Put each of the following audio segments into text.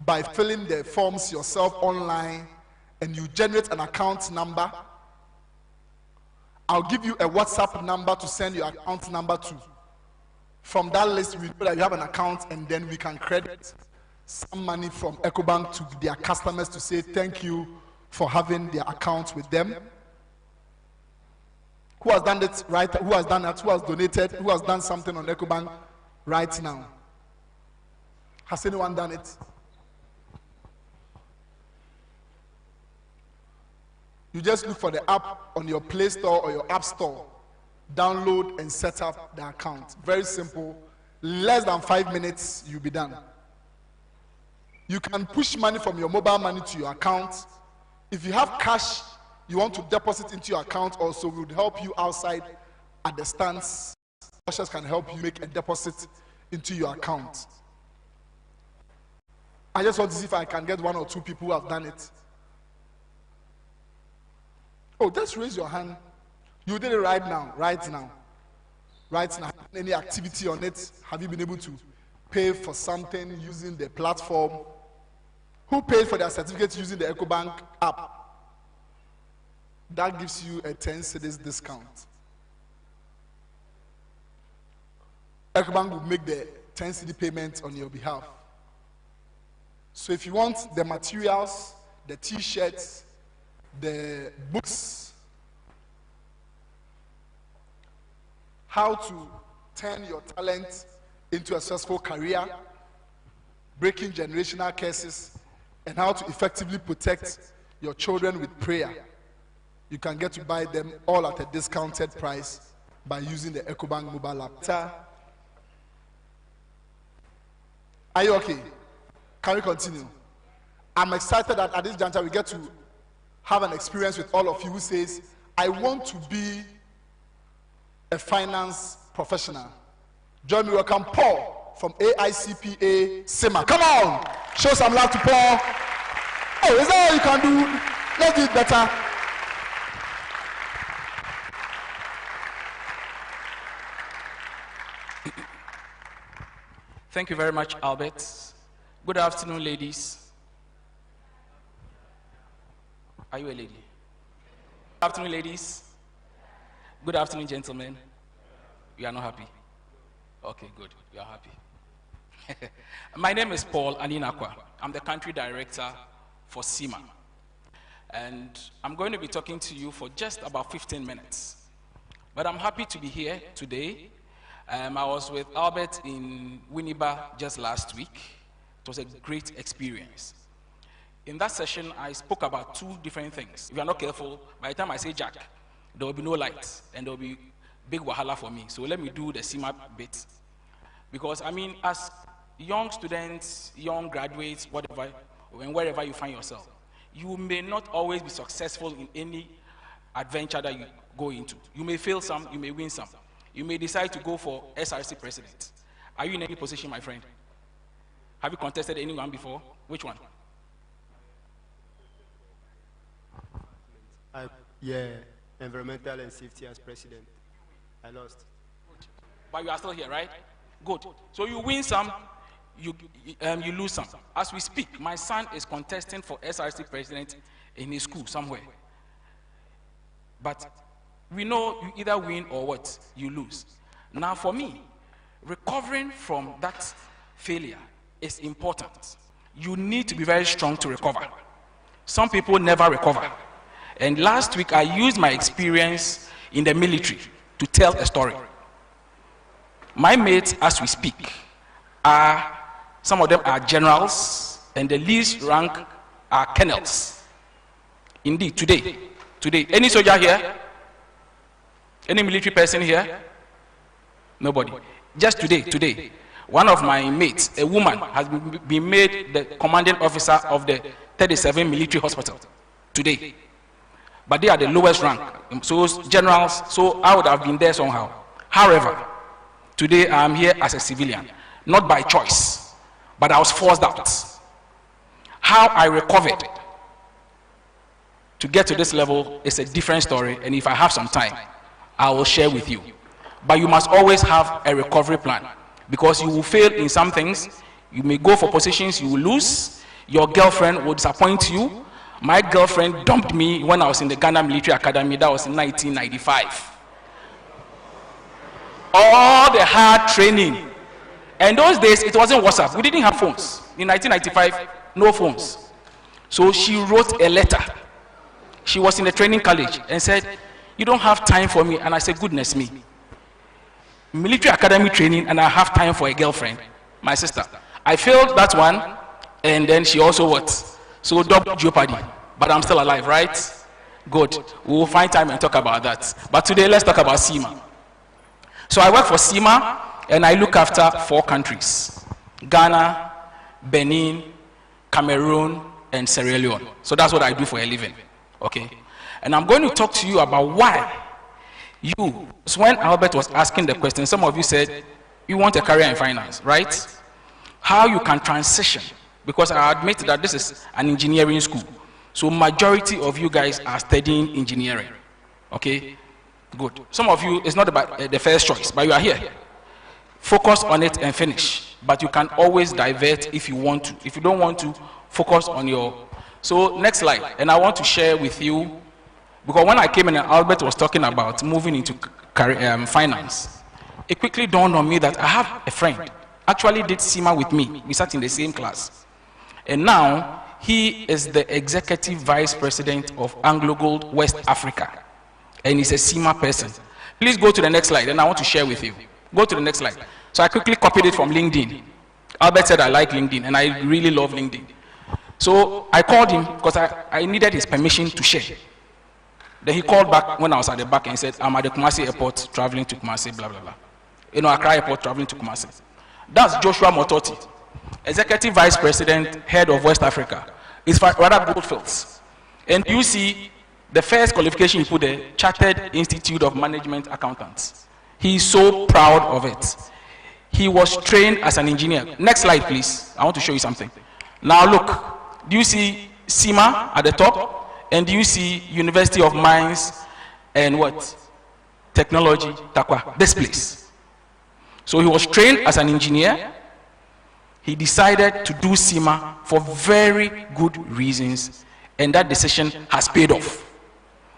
by filling the forms yourself online, and you generate an account number. I'll give you a WhatsApp number to send your account number to. From that list, we know that you have an account, and then we can credit some money from EcoBank to their customers to say thank you for having their account with them. Who has done it right? Who has done that? Who has donated? Who has done something on EcoBank right now? Has anyone done it? You just look for the app on your Play Store or your App Store, download and set up the account. Very simple. Less than 5 minutes, you'll be done. You can push money from your mobile money to your account. If you have cash you want to deposit into your account, also we would help you outside at the stands. Ushers can help you make a deposit into your account. I just want to see if I can get 1 or 2 people who have done it. Oh, just raise your hand. You did it right now, right now. Right now. Any activity on it? Have you been able to pay for something using the platform? Who paid for their certificate using the EcoBank app? That gives you a 10 cedis discount. EcoBank will make the 10 cedi payment on your behalf. So if you want the materials, the t-shirts, the books, how to turn your talent into a successful career, breaking generational curses, and how to effectively protect your children with prayer, you can get to buy them all at a discounted price by using the EcoBank mobile app. Are you okay? Can we continue? I'm excited that at this juncture we get to have an experience with all of you who says, I want to be a finance professional. Join me, welcome Paul from AICPA SEMA. Come on, show some love to Paul. Oh, is that all you can do? Let's do it better. Thank you very much, Albert. Good afternoon, ladies. Are you a lady? Good afternoon, ladies. Good afternoon, gentlemen. You are not happy? Okay, good. You are happy. My name is Paul Aninakwa. I'm the country director for SEMA. And I'm going to be talking to you for just about 15 minutes. But I'm happy to be here today. I was with Albert in Winneba just last week. It was a great experience. In that session, I spoke about 2 different things. If you are not careful, by the time I say Jack, there will be no light, and there will be big wahala for me. So let me do the SEMA bit. Because, I mean, as young students, young graduates, whatever, and wherever you find yourself, you may not always be successful in any adventure that you go into. You may fail some, you may win some. You may decide to go for SRC president. Are you in any position, my friend? Have you contested anyone before? Which one? Yeah, environmental and safety as president. I lost. But you are still here, right? Good. So you win some, you lose some. As we speak, my son is contesting for SRC president in his school somewhere. But we know you either win or what? You lose. Now for me, recovering from that failure is important. You need to be very strong to recover. Some people never recover. And last week I used my experience in the military to tell a story. My mates, as we speak, some of them are generals, and the least rank are colonels. Indeed, today, any soldier here? Any military person here? Nobody. Just today, one of my mates, a woman, has been made the commanding officer of the 37 military hospital today. But they are the lowest rank. So generals, so I would have been there somehow. However, today I am here as a civilian, not by choice, but I was forced out. How I recovered to get to this level is a different story, and if I have some time, I will share with you. But you must always have a recovery plan, because you will fail in some things. You may go for positions, you will lose. Your girlfriend will disappoint you. My girlfriend dumped me when I was in the Ghana Military Academy. That was in 1995. All the hard training. And those days, it wasn't WhatsApp. We didn't have phones. In 1995, no phones. So she wrote a letter. She was in the training college and said, you don't have time for me. And I said, goodness me. Military Academy training and I have time for a girlfriend, my sister. I failed that one, and then she also what? So double jeopardy. But I'm still alive, right? Good. We will find time and talk about that. But today, let's talk about CIMA. So I work for CIMA, and I look after 4 countries: Ghana, Benin, Cameroon, and Sierra Leone. So that's what I do for a living. Okay? And I'm going to talk to you about why you, so when Albert was asking the question, some of you said you want a career in finance, right? How you can transition, because I admit that this is an engineering school. So majority of you guys are studying engineering. Okay? Good. Some of you, it's not about the first choice, but you are here. Focus on it and finish. But you can always divert if you want to. If you don't want to, focus on your... So next slide. And I want to share with you, because when I came in and Albert was talking about moving into finance, it quickly dawned on me that I have a friend, actually did CIMA with me. We sat in the same class. And now, he is the executive vice president of Anglo Gold West Africa. And he's a CIMA person. Please go to the next slide, and I want to share with you. Go to the next slide. So I quickly copied it from LinkedIn. Albert said I like LinkedIn, and I really love LinkedIn. So I called him because I needed his permission to share. Then he called back when I was at the back and said, I'm at the Kumasi airport traveling to Kumasi, blah, blah, blah. You know, Accra airport traveling to Kumasi. That's Joshua Mototi, executive vice president, head of West Africa. It's rather Goldfields. And you see the first qualification he put there, Chartered Institute of Management Accountants. He's so proud of it. He was trained as an engineer. Next slide, please. I want to show you something. Now look, do you see CIMA at the top? And do you see University of Mines and what? Technology, Takwa, this place. So he was trained as an engineer. He decided to do CIMA for very good reasons, and that decision has paid off.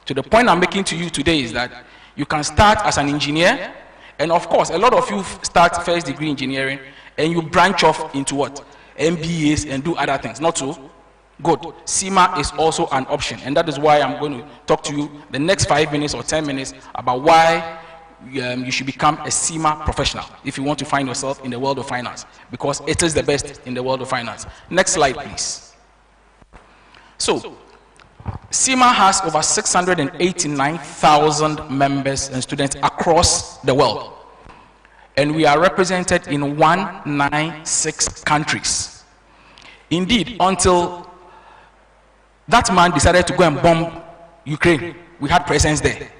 So the point I'm making to you today is that you can start as an engineer, and of course, a lot of you start first degree engineering, and you branch off into what? MBAs and do other things. Not so? Good. CIMA is also an option, and that is why I'm going to talk to you the next 5 minutes or 10 minutes about why you should become a CIMA professional if you want to find yourself in the world of finance, because it is the best in the world of finance. Next slide, please. So, CIMA has over 689,000 members and students across the world, and we are represented in 196 countries. Indeed, until that man decided to go and bomb Ukraine, we had presence there.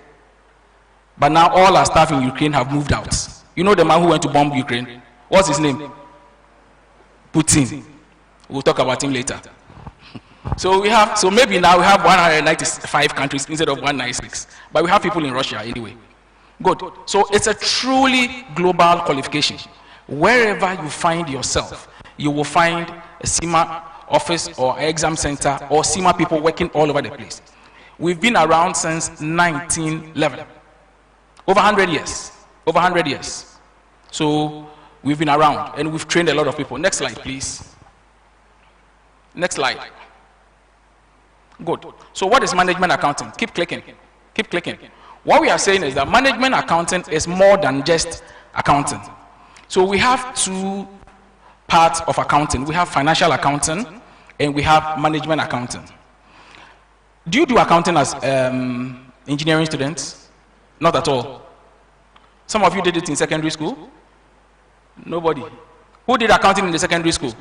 But now all our staff in Ukraine have moved out. You know the man who went to bomb Ukraine? What's his name? Putin. We'll talk about him later. So maybe now we have 195 countries instead of 196. But we have people in Russia anyway. Good. So it's a truly global qualification. Wherever you find yourself, you will find a CIMA office or exam center or CIMA people working all over the place. We've been around since 1911. Over 100 years. Over 100 years. So we've been around and we've trained a lot of people. Next slide, please. Next slide. Good. So what is management accounting? Keep clicking. Keep clicking. What we are saying is that management accounting is more than just accounting. So we have 2 parts of accounting. We have financial accounting and we have management accounting. Do you do accounting as engineering students? Not at all. Some of you did it in secondary school? Nobody. Who did accounting in the secondary school?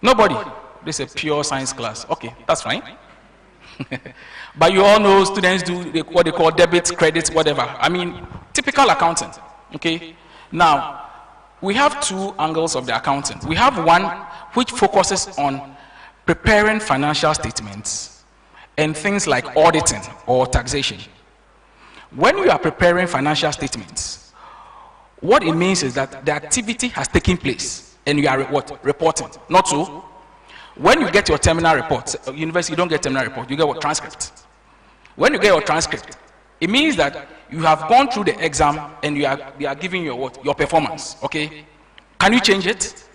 Nobody. This is a pure science class. Okay, that's fine. But you all know students do what they call debit, credit, whatever. I mean, typical accounting. Okay? Now, we have 2 angles of the accounting. We have one which focuses on preparing financial statements and things like auditing or taxation. When you are preparing financial statements, what it means is that the activity has taken place and you are reporting. Not so. When you get your terminal report, university, you don't get terminal report, you get what? Transcript. When you get your transcript, it means that you have gone through the exam and they are giving you what? Your performance, okay? Can you change it?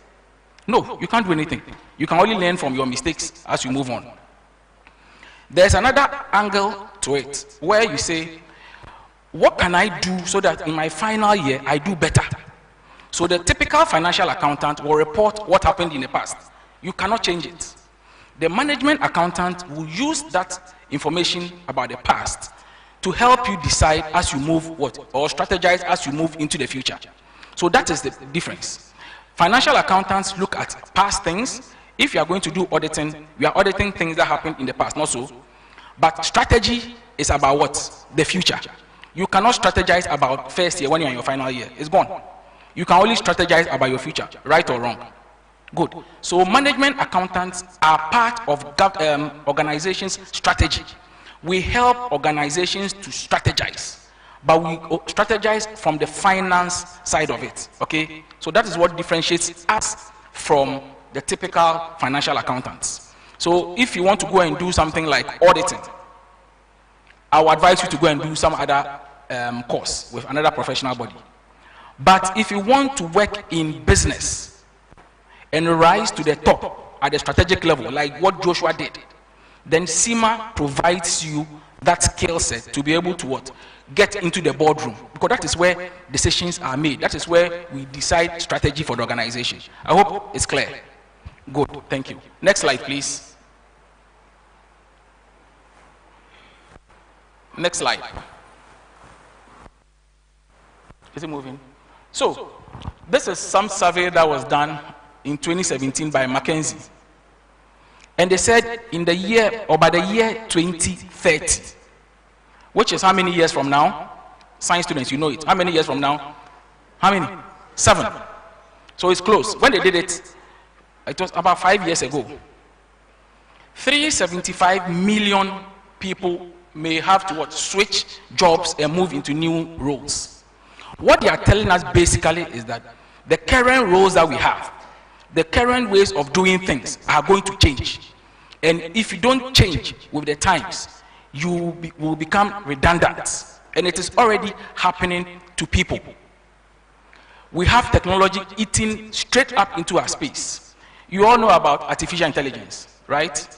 No, you can't do anything. You can only learn from your mistakes as you move on. There's another angle to it where you say, what can I do so that in my final year I do better? So the typical financial accountant will report what happened in the past. You cannot change it. The management accountant will use that information about the past to help you decide as you move what, or strategize as you move into the future. So that is the difference. Financial accountants look at past things. If you are going to do auditing, we are auditing things that happened in the past, not so. But strategy is about what? The future. You cannot strategize about first year when you're in your final year. It's gone. You can only strategize about your future, right or wrong. Good. So management accountants are part of organizations' strategy. We help organizations to strategize, but we strategize from the finance side of it. Okay? So that is what differentiates us from the typical financial accountants. So if you want to go and do something like auditing, I would advise you to go and do some other course with another professional body. But if you want to work in business and rise to the top at the strategic level, like what Joshua did, then CIMA provides you that skill set to be able to what? Get into the boardroom, because that is where decisions are made. That is where we decide strategy for the organization. I hope it's clear. Good, thank you. Next slide, please. Next slide. Is it moving? So, this is some survey that was done in 2017 by McKinsey. And they said in the year, or by the year 2030, which is how many years from now? Science students, you know it. How many years from now? How many? 7. So it's close. When they did it, it was about 5 years ago. 375 million people may have to what? Switch jobs and move into new roles. What they are telling us basically is that the current roles that we have, the current ways of doing things are going to change. And if you don't change with the times, you will become redundant. And it is already happening to people. We have technology eating straight up into our space. You all know about artificial intelligence, right?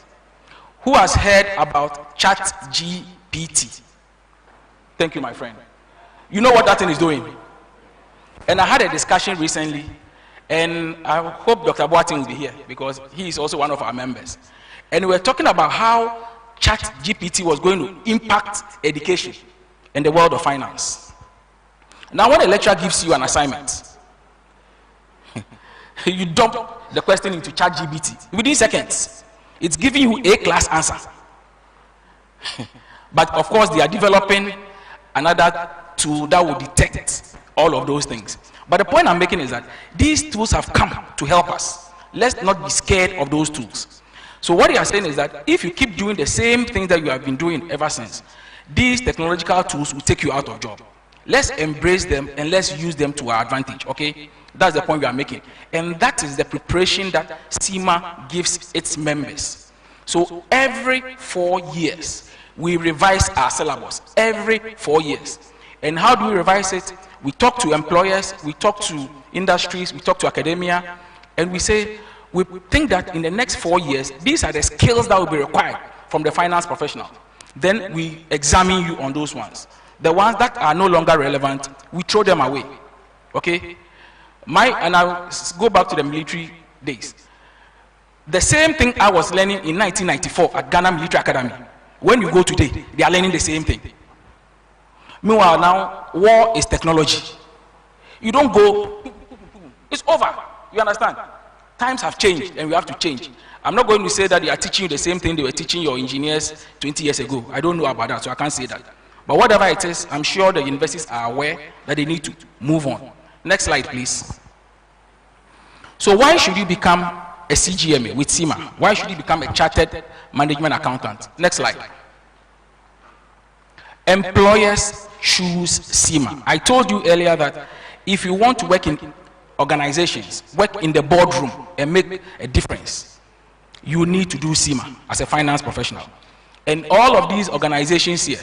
Who has heard about ChatGPT? Thank you, my friend. You know what that thing is doing? And I had a discussion recently, and I hope Dr. Boateng will be here because he is also one of our members. And we were talking about how ChatGPT was going to impact education in the world of finance. Now, when a lecturer gives you an assignment, you dump the question into ChatGPT. Within seconds, it's giving you a class answer. But of course, they are developing another tool that will detect all of those things. But the point I'm making is that these tools have come to help us. Let's not be scared of those tools. So what they are saying is that if you keep doing the same things that you have been doing ever since, these technological tools will take you out of job. Let's embrace them and let's use them to our advantage, okay? That's the point we are making. And that is the preparation that CIMA gives its members. So every 4 years, we revise our syllabus. Every 4 years. And how do we revise it? We talk to employers, we talk to industries, we talk to academia, and we say, we think that in the next 4 years, these are the skills that will be required from the finance professional. Then we examine you on those ones. The ones that are no longer relevant, we throw them away. Okay? And I'll go back to the military days. The same thing I was learning in 1994 at Ghana Military Academy. When you go today, they are learning the same thing. Meanwhile, now, war is technology. You don't go, it's over. You understand? Times have changed and we have to change. I'm not going to say that they are teaching you the same thing they were teaching your engineers 20 years ago. I don't know about that, so I can't say that. But whatever it is, I'm sure the universities are aware that they need to move on. Next slide, please. So why should you become a CGMA with CIMA? Why should you become a chartered management accountant? Next slide. Employers choose CIMA. I told you earlier that if you want to work in organizations, work in the boardroom and make a difference, you need to do SEMA as a finance professional. And all of these organizations here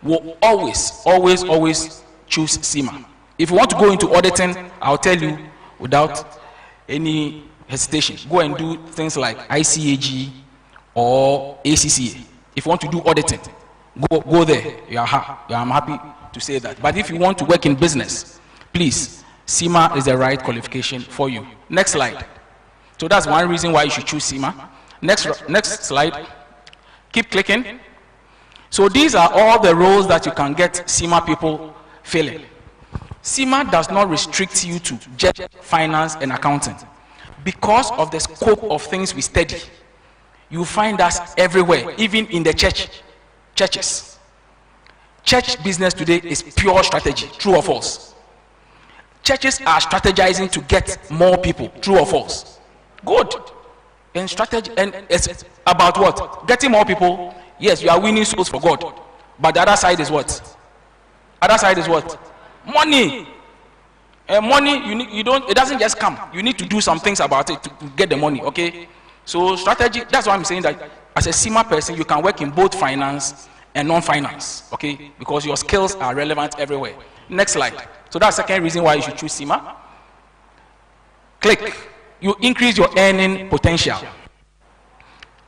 will always choose SEMA. If you want to go into auditing, I'll tell you without any hesitation, go and do things like ICAG or ACCA. If you want to do auditing, go there. I'm happy to say that. But if you want to work in business, please, SEMA is the right qualification for you. Next slide. So that's one reason why you should choose SEMA. Next slide. Keep clicking. So these are all the roles that you can get SEMA people filling. SEMA does not restrict you to just finance and accounting. Because of the scope of things we study, you find us everywhere, even in the churches. Church business today is pure strategy, true or false? Churches are strategizing to get more people, true or false? Good. And strategy, and it's about what? Getting more people. Yes, you are winning souls for God. But the other side is what? Other side is what? Money. And money, it doesn't just come. You need to do some things about it to get the money, okay? So strategy, that's why I'm saying that as a SEMA person, you can work in both finance and non-finance, okay? Because your skills are relevant everywhere. Next slide. So that's the second reason why you should choose SEMA. Click. You increase your earning potential.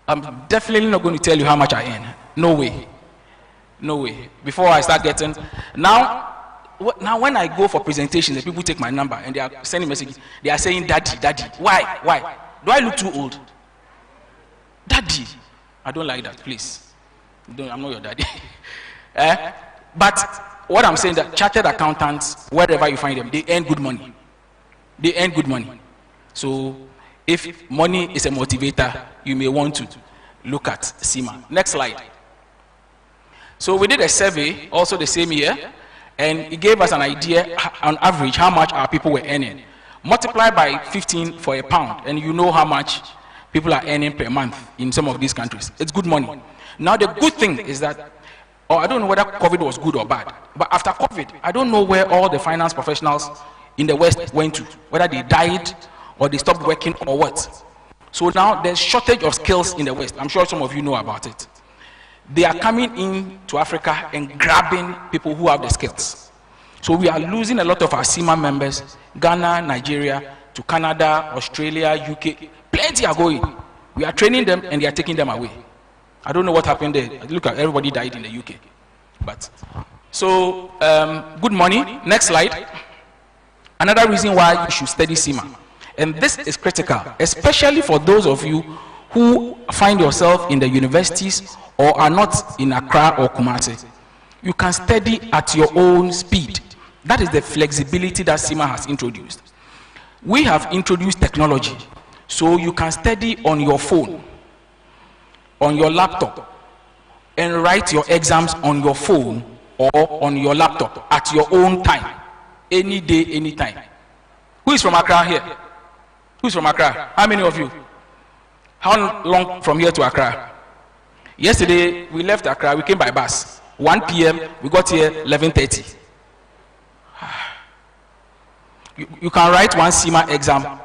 I'm definitely not going to tell you how much I earn. No way. No way. Before I start getting, now when I go for presentations and people take my number and they are sending messages, they are saying, daddy. Why? Do I look too old? Daddy. I don't like that, please. I'm not your daddy. But what I'm saying that chartered accountants, wherever you find them, they earn good money. They earn good money. So if money is a motivator, you may want to look at SEMA. Next slide. So we did a survey, also the same year, and it gave us an idea, on average, how much our people were earning. Multiply by 15 for £1, and you know how much people are earning per month in some of these countries. It's good money. Now the good thing is that, I don't know whether COVID was good or bad, but after COVID, I don't know where all the finance professionals in the West went to, whether they died or they stopped working or what. So now there's shortage of skills in the West. I'm sure some of you know about it. They are coming in to Africa and grabbing people who have the skills. So we are losing a lot of our SEMA members, Ghana, Nigeria, to Canada, Australia, UK. Plenty are going. We are training them and they are taking them away. I don't know what happened there. Look at everybody died in the UK. But so good money. Next slide. Another reason why you should study SEMA, and this is critical, especially for those of you who find yourself in the universities or are not in Accra or Kumasi. You can study at your own speed. That is the flexibility that SEMA has introduced. We have introduced technology, so you can study on your phone, on your laptop, and write your exams on your phone or on your laptop at your own time, any day, any time. Who is from Accra here? Who's from Accra? How many of you? How long from here to Accra? Yesterday, we left Accra, we came by bus. 1 p.m., we got here 11:30. You can write one SEMA exam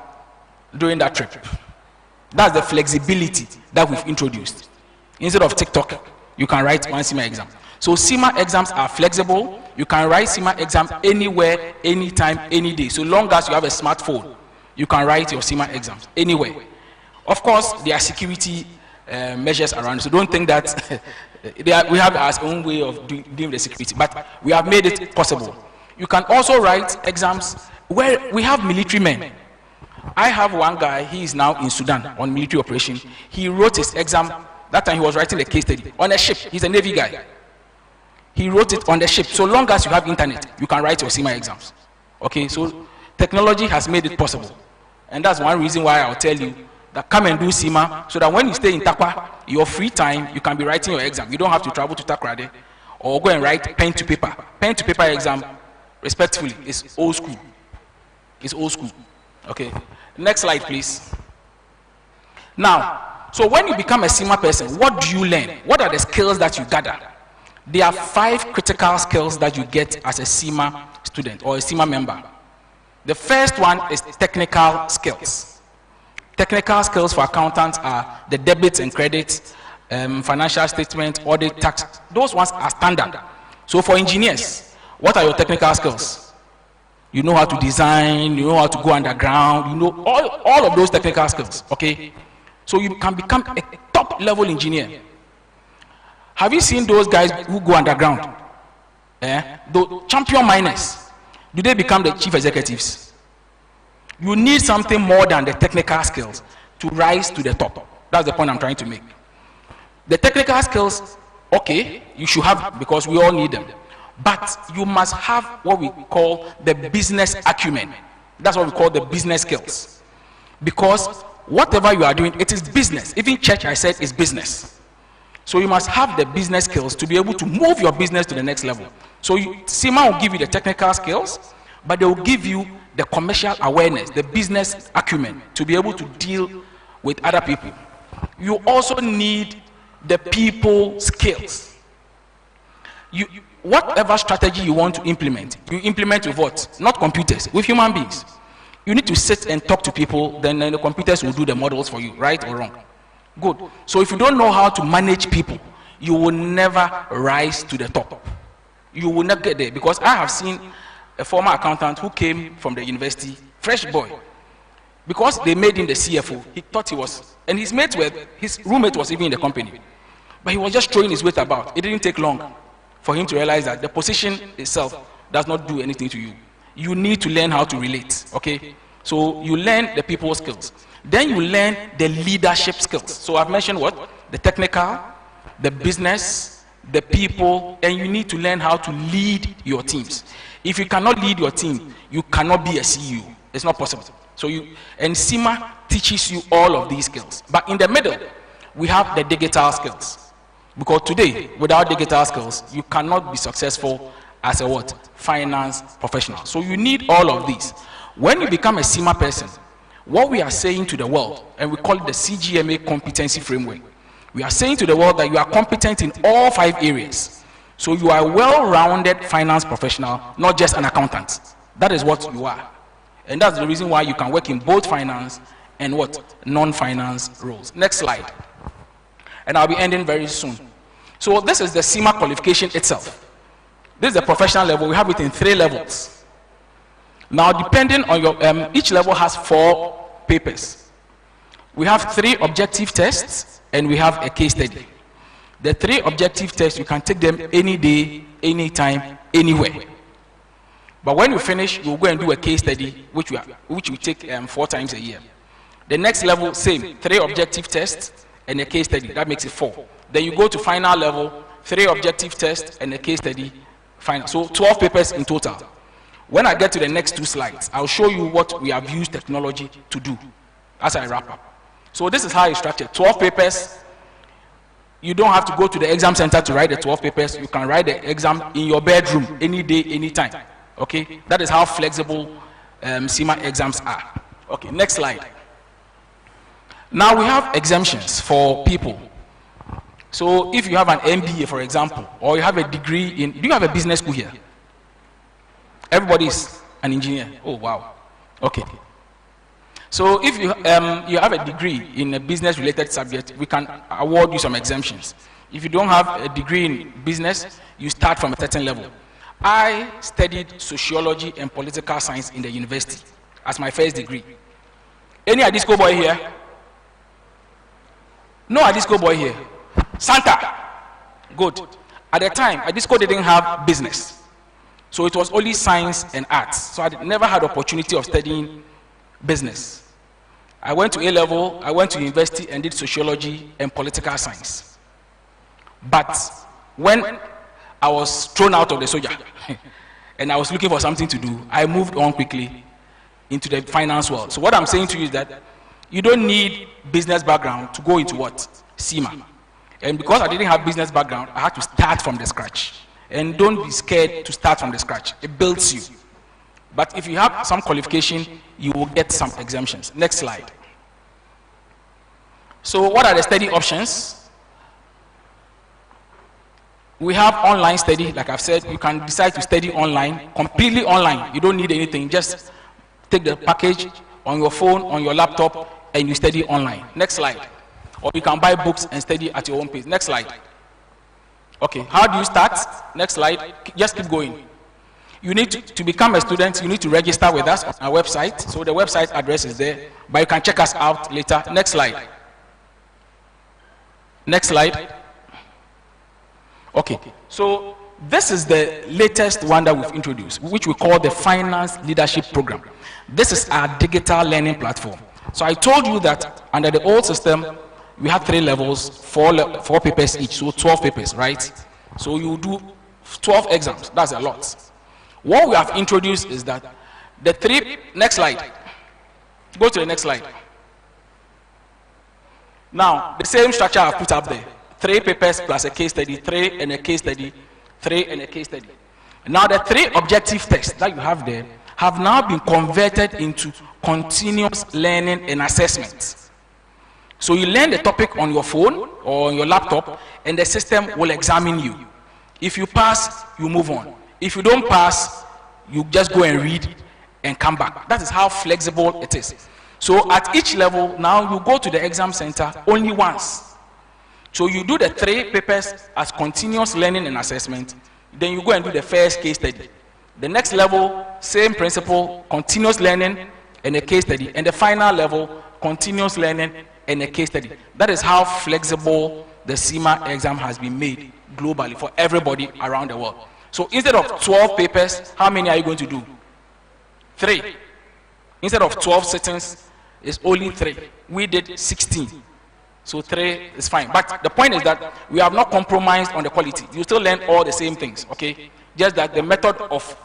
during that trip. That's the flexibility that we've introduced. Instead of TikTok, you can write one SEMA exam. So SEMA exams are flexible. You can write SEMA exam anywhere, anytime, any day. So long as you have a smartphone, you can write your SEMA exams anywhere. Of course, there are security measures around, so don't think that we have our own way of doing the security, but we have made it possible. You can also write exams where we have military men. I have one guy, he is now in Sudan on military operation. He wrote his exam, that time he was writing a case study, on a ship. He's a Navy guy. He wrote it on the ship. So long as you have internet, you can write your SEMA exams. Okay, so technology has made it possible. And that's one reason why I'll tell you that come and do SEMA, so that when you stay in Takwa, your free time, you can be writing your exam. You don't have to travel to Takoradi or go and write pen to paper. Pen to paper exam, respectfully, is old school. It's old school. Okay. Next slide, please. Now, so when you become a SEMA person, what do you learn? What are the skills that you gather? There are 5 critical skills that you get as a SEMA student or a SEMA member. The first one is technical skills. Technical skills for accountants are the debits and credits, financial statement, audit, tax. Those ones are standard. So for engineers, what are your technical skills? You know how to design, you know how to go underground, you know all of those technical skills, okay? So you can become a top level engineer. Have you seen those guys who go underground? The champion miners, do they become the chief executives? You need something more than the technical skills to rise to the top. That's the point I'm trying to make. The technical skills, okay, you should have, because we all need them. But you must have what we call the business acumen. That's what we call the business skills. Because whatever you are doing, it is business. Even church, I said, is business. So you must have the business skills to be able to move your business to the next level. So SEMA will give you the technical skills, but they will give you the commercial awareness, the business acumen to be able to deal with other people. You also need the people skills. Whatever strategy you want to implement, you implement with what? Not computers, with human beings. You need to sit and talk to people, then the computers will do the models for you, right or wrong? Good. So if you don't know how to manage people, you will never rise to the top. You will not get there, because I have seen a former accountant who came from the university, fresh boy. Because they made him the CFO, he thought he was, and his roommate was even in the company. But he was just throwing his weight about. It didn't take long for him to realize that the position itself does not do anything to you. You need to learn how to relate, okay? So you learn the people skills. Then you learn the leadership skills. So I've mentioned what? The technical, the business, the people, and you need to learn how to lead your teams. If you cannot lead your team, you cannot be a CEO. It's not possible. So and SEMA teaches you all of these skills. But in the middle, we have the digital skills. Because today, without digital skills, you cannot be successful as a what? Finance professional. So you need all of these. When you become a SEMA person, what we are saying to the world, and we call it the CGMA competency framework, we are saying to the world that you are competent in all 5 areas. So you are a well-rounded finance professional, not just an accountant. That is what you are. And that's the reason why you can work in both finance and what? Non-finance roles. Next slide. And I'll be ending very soon. So this is the SEMA qualification itself. This is the professional level. We have it in 3 levels. Now, depending on your, each level has 4 papers. We have 3 objective tests, and we have a case study. The 3 objective tests, you can take them any day, anytime, anywhere. But when you finish, you'll go and do a case study, which we take 4 times a year. The next level, same, 3 objective tests and a case study. That makes it 4. Then you go to final level, 3 objective tests and a case study, final. So 12 papers in total. When I get to the next 2 slides, I'll show you what we have used technology to do as I wrap up. So this is how it's structured. 12 papers. You don't have to go to the exam center to write the 12 papers. You can write the exam in your bedroom, any day, anytime. Okay? That is how flexible SEMA exams are. Okay, next slide. Now we have exemptions for people. So if you have an MBA, for example, or you have a degree in, do you have a business school here? Everybody is an engineer. Oh, wow. Okay. So if you have a degree in a business-related subject, we can award you some exemptions. If you don't have a degree in business, you start from a certain level. I studied sociology and political science in the university as my first degree. Any Adisco boy here? No Adisco boy here. Santa. Good. At the time, Adisco didn't have business. So it was only science and arts. So I never had opportunity of studying business. I went to A-level, I went to university and did sociology and political science. But when I was thrown out of the soldier and I was looking for something to do, I moved on quickly into the finance world. So what I'm saying to you is that you don't need business background to go into what? SEMA. And because I didn't have business background, I had to start from the scratch. And don't be scared to start from the scratch. It builds you. But if you have some qualification, you will get some exemptions. Next slide. So what are the study options? We have online study. Like I've said, you can decide to study online, completely online. You don't need anything. Just take the package on your phone, on your laptop. and you study online. Next slide. Or you can buy books and study at your own pace. Next slide. Okay, how do you start? Next slide. Just keep going. You need to become a student, you need to register with us on our website. So the website address is there, but you can check us out later. Next slide. Next slide. Okay, so this is the latest one that we've introduced, which we call the Finance Leadership Program. This is our digital learning platform. So I told you that under the old system, we had 3 levels, 4 papers each, so 12 papers, right? So you do 12 exams, that's a lot. What we have introduced is that the 3, next slide, go to the next slide. Now, the same structure I've put up there, 3 papers plus a case study, 3 and a case study, 3 and a case study. Now the 3 objective tests that you have there have now been converted into continuous learning and assessment. So you learn the topic on your phone or on your laptop, and the system will examine you. If you pass, you move on. If you don't pass, you just go and read and come back. That is how flexible it is. So at each level, now you go to the exam center only once. So you do the 3 papers as continuous learning and assessment, then you go and do the first case study. The next level, same principle, continuous learning and a case study. And the final level, continuous learning and a case study. That is how flexible the CIMA exam has been made globally for everybody around the world. So instead of 12 papers, how many are you going to do? 3. Instead of 12 sittings, it's only 3. We did 16. So 3 is fine. But the point is that we have not compromised on the quality. You still learn all the same things, okay? Just that the method of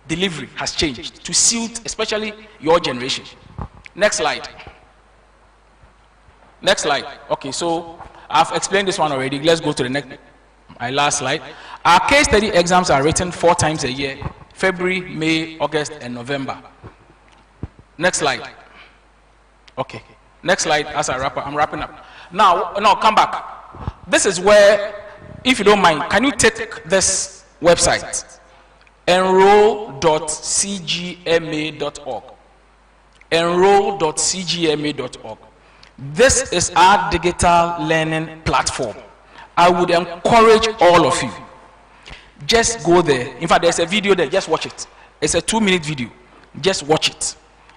delivery has changed to suit especially your generation. Next slide. Next slide. Okay, so I've explained this one already. Let's go to the next, my last slide. Our case study exams are written 4 times a year: February, May, August, and November. Next slide. Okay. Next slide. As I wrap up, I'm wrapping up. Now, come back. This is where, if you don't mind, can you take this website? enroll.cgma.org. Enroll.cgma.org. This is our digital learning platform. I would encourage all of you, just go there. In fact, there's a video there, just watch it. It's a 2-minute video. Just watch it.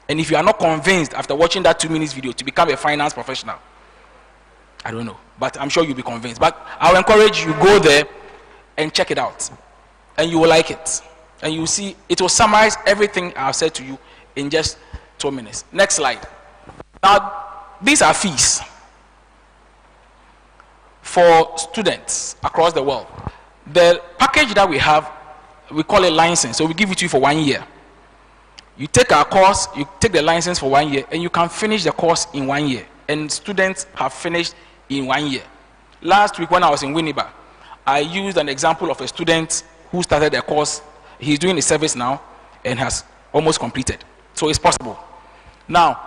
And if you are not convinced after watching that 2-minute video to become a finance professional, I don't know, but I'm sure you'll be convinced. But I'll encourage you, go there and check it out. And you will like it. And you will see, it will summarize everything I've said to you in just 2 minutes. Next slide. Now, these are fees for students across the world. The package that we have, we call it license. So we give it to you for 1 year. You take our course, you take the license for 1 year, and you can finish the course in 1 year. And students have finished in 1 year. Last week when I was in Winneba, I used an example of a student who started the course. He's doing the service now and has almost completed. So it's possible. Now,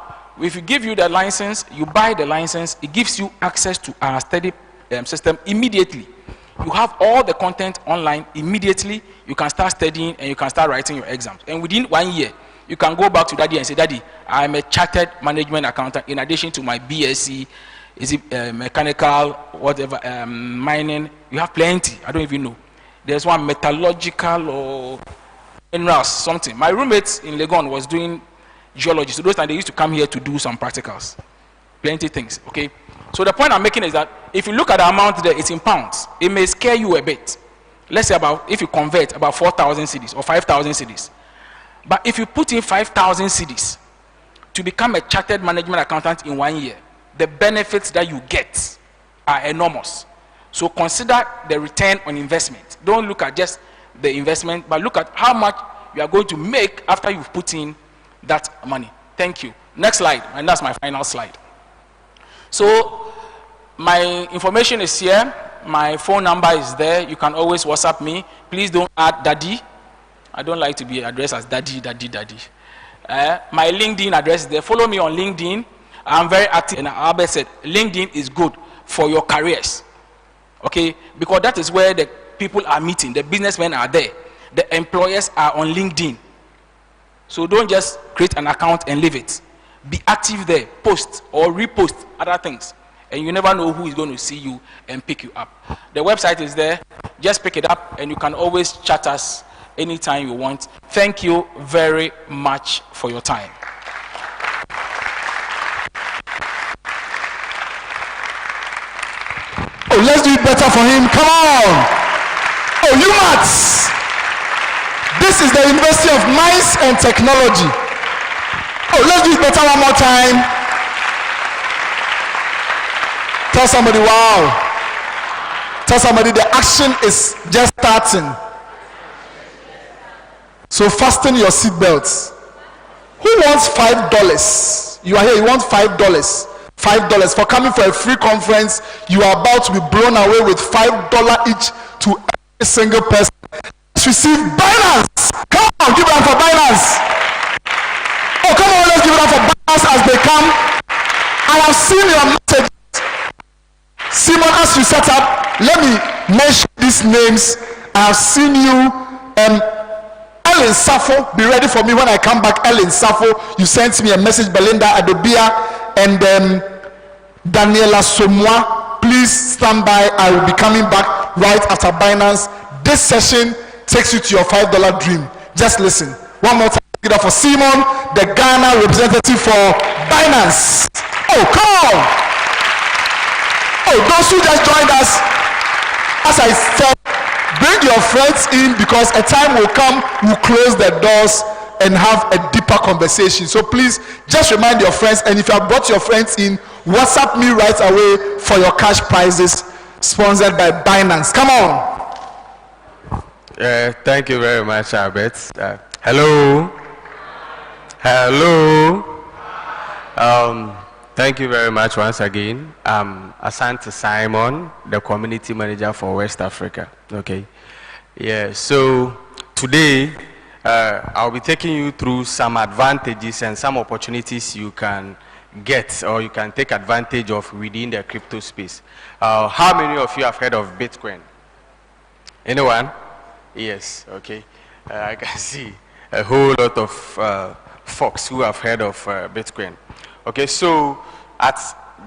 if you give you the license, you buy the license, it gives you access to our study system immediately. You have all the content online immediately. You can start studying and you can start writing your exams. And within 1 year, you can go back to daddy and say, Daddy, I'm a chartered management accountant in addition to my BSc, is it mechanical, whatever, mining. You have plenty. I don't even know. There's one metallurgical or minerals, something. My roommate in Legon was doing geology. So those times they used to come here to do some practicals. Plenty things, okay? So the point I'm making is that if you look at the amount there, it's in pounds. It may scare you a bit. Let's say if you convert about 4,000 cedis or 5,000 cedis. But if you put in 5,000 cedis to become a chartered management accountant in 1 year, the benefits that you get are enormous. So consider the return on investment. Don't look at just the investment, but look at how much you are going to make after you've put in that money. Thank you. Next slide, and that's my final slide. So my information is here. My phone number is there. You can always WhatsApp me. Please don't add daddy. I don't like to be addressed as daddy. My LinkedIn address is there. Follow me on LinkedIn. I'm very active. And Albert said, LinkedIn is good for your careers. Okay? Because that is where the people are meeting. The businessmen are there. The employers are on LinkedIn. So don't just create an account and leave it. Be active there, post or repost other things, and you never know who is going to see you and pick you up. The website is there. Just pick it up, and you can always chat us anytime you want. Thank you very much for your time. Oh, let's do it better for him. Come on. Oh, UMAT. This is the University of Mines and Technology. Oh, let's do it better one more time. Tell somebody, wow. Tell somebody the action is just starting. So fasten your seatbelts. Who wants $5? You are here, you want $5. $5 for coming for a free conference. You are about to be blown away with $5 each to every single person. Let's receive Binance. Come on, give it up for Binance. Oh, come on, let's give it up for Binance as they come. I have seen your message. Simon, as you set up, let me mention these names. I have seen you. Ellen Safo, be ready for me when I come back. Ellen Safo, you sent me a message. Belinda Adobia and Daniela Somoa, please stand by. I will be coming back right after Binance. This session takes you to your $5 dream. Just listen. One more time. Give it up for Simon, the Ghana representative for Binance. Oh, come on. Oh, those who just joined us, as I said, bring your friends in, because a time will come, we'll close the doors and have a deeper conversation. So please just remind your friends, and if you have brought your friends in, WhatsApp me right away for your cash prizes, sponsored by Binance. Come on. Thank you very much, Albert. Hello. Thank you very much once again. I'm Asante Simon, the community manager for West Africa. Okay. Yeah. So today I'll be taking you through some advantages and some opportunities you can get or you can take advantage of within the crypto space. How many of you have heard of Bitcoin? Anyone? Yes. Okay. I can see a whole lot of folks who have heard of Bitcoin. Okay, so at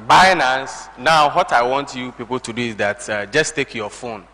Binance, now what I want you people to do is that just take your phone